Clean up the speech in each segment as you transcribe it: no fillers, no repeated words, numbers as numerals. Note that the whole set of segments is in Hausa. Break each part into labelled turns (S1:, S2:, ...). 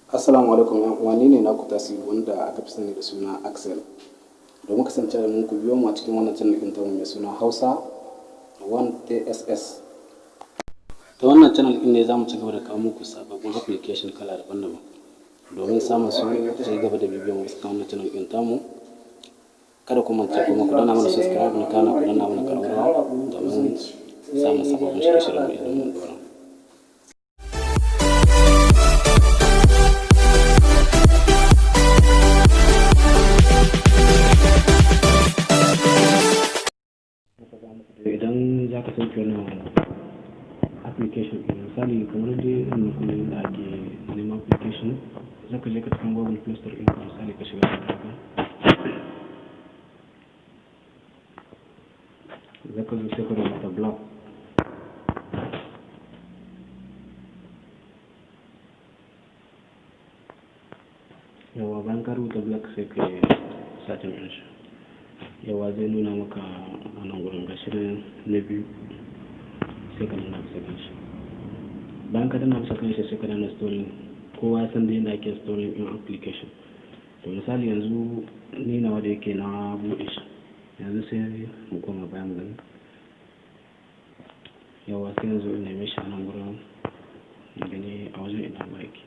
S1: Assalamu alaikum yan uwa, ni ne naku Tasiu wanda aka fi sani da suna Axel. Domin kasance da ku biyo mu a cikin wannan channel ɗin tamu mai suna Hausa 1TSS. Ta wannan channel ɗin ne za mu ci gaba da kawo muku sababbin application kala daban-daban. Domin samun su ci gaba da bibiyan mu cikin wannan channel ɗin tamu. Kada ku manta kuma ku danna mana subscribe na kana ku danna mana ƙararrawa domin samun sababbin shirye-shiryen mu idan mun dora. Idan za ka sauke wannan application ɗin misali kamar dai irin kullum da ake neman application, za ka je ka cikin Google Play Store ɗin misali ka shiga haka za ka zo sai ka rubuta blog. Yawa bayan ka rubuta blog sai ka yi sacin ɗin shi. Yawa zai nuna maka a nan gurin gashi na biyu sai ka nuna bisa kan shi. Bayan ka danna bisa kan shi sai ka danna storing. Kowa ya san da yadda ake storing in application. To misali yanzu ni nawa da yake na buɗe shi, yanzu sai mu koma bayan gani. Yawa sai yanzu in neme shi a nan gurin gani a wajen ina ma yake.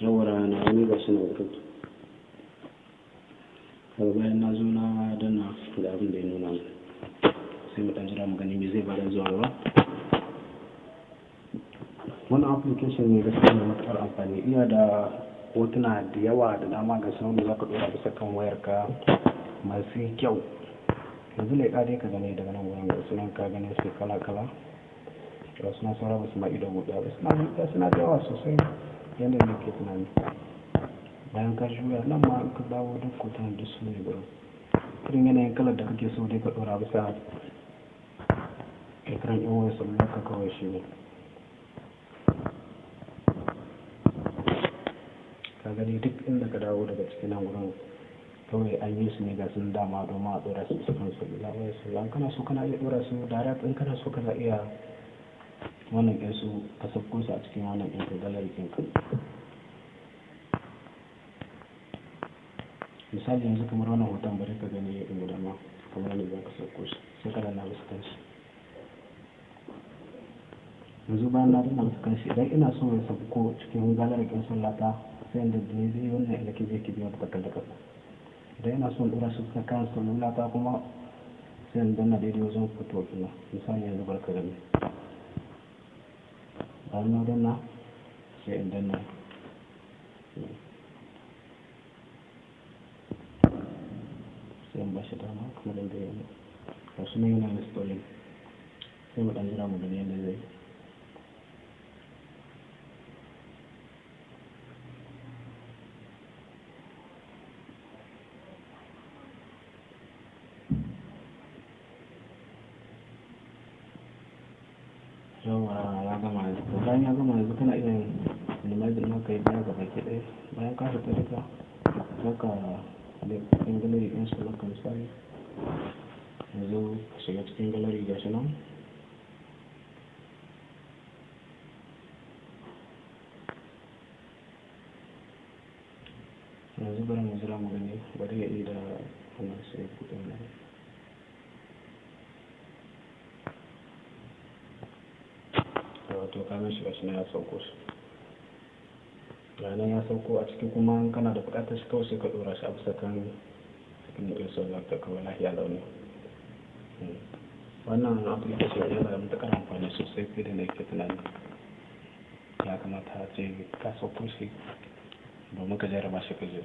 S1: Yawara na wani ba shi na wurin. Daga bayan na zo na danna da abin da ya nuna mu, sai mu ɗan jira mu gani me zai bada zuwa gaba. Wannan application ne gaskiya mai matuƙar amfani, iya da hotuna da yawa da dama ga sanan da za ka ɗora bisa kan wayarka masu kyau. Yanzu leƙa dai ka gani daga nan wurin ga sunan ka gani sai kala-kala. Ga suna saura ba su ma ido buɗe ba, suna da yawa sosai yadda ne ke tunani. Bayan ka juya nan ma ka dawo duk hotunan da su ne gurin. Irin yanayin kalar da kake so dai ka ɗora bisa ekran ɗin wayar salula ka kawai shi ne. Ka gani duk inda ka dawo daga cikin nan gurin kawai an yi su ne ga sun dama domin a ɗora su bisa kan salula wayar salula. Kana so kana iya ɗora su direct, in kana so kana iya wannan ɗin su ka sauko su a cikin wannan ɗin ka gallery ɗin ka. Misali yanzu kamar wannan hoton bari ka gani ya ɗin dama kamar yadda za ka sauko shi sai ka danna bisa kan shi. Yanzu bayan na danna bisa kan shi, idan ina so ya sauko cikin gallery ɗin sallata sai inda ne zai wannan inda ke zai biyo da kan da kasa. Idan ina so in ɗora su bisa kan sallata kuma sai in danna daidai wajen fito ɗina. Misali yanzu bar ka gani. Bayan na danna sai in danna sai in bashi dama kamar yadda ya yi. Ga su nan yana installing, sai mu ɗan jira mu gani yadda zai yi. Yawa ya gama yanzu. Bayan ya gama yanzu kana iya minimizing naka yi baya gaba ke ɗaya. Bayan ka fita duka zaka da cikin gallery ɗin su naka misali. Yanzu ka shiga cikin gallery ga shi nan. Yanzu bari mu jira mu gani, bari ya yi da wannan sai kuɗin nan. To ka shi gashi na ya sauko shi. Ranar ya sauko a ciki kuma kana da buƙatar shi kawai sai ka ɗora shi a bisa kan cikin ɗin sallar ta kawai lahiya launi. Wannan application yana da matuƙar amfani sosai fiye da na ke tunani. Ya kamata a ce ka sauko shi domin ka jarraba shi ka je.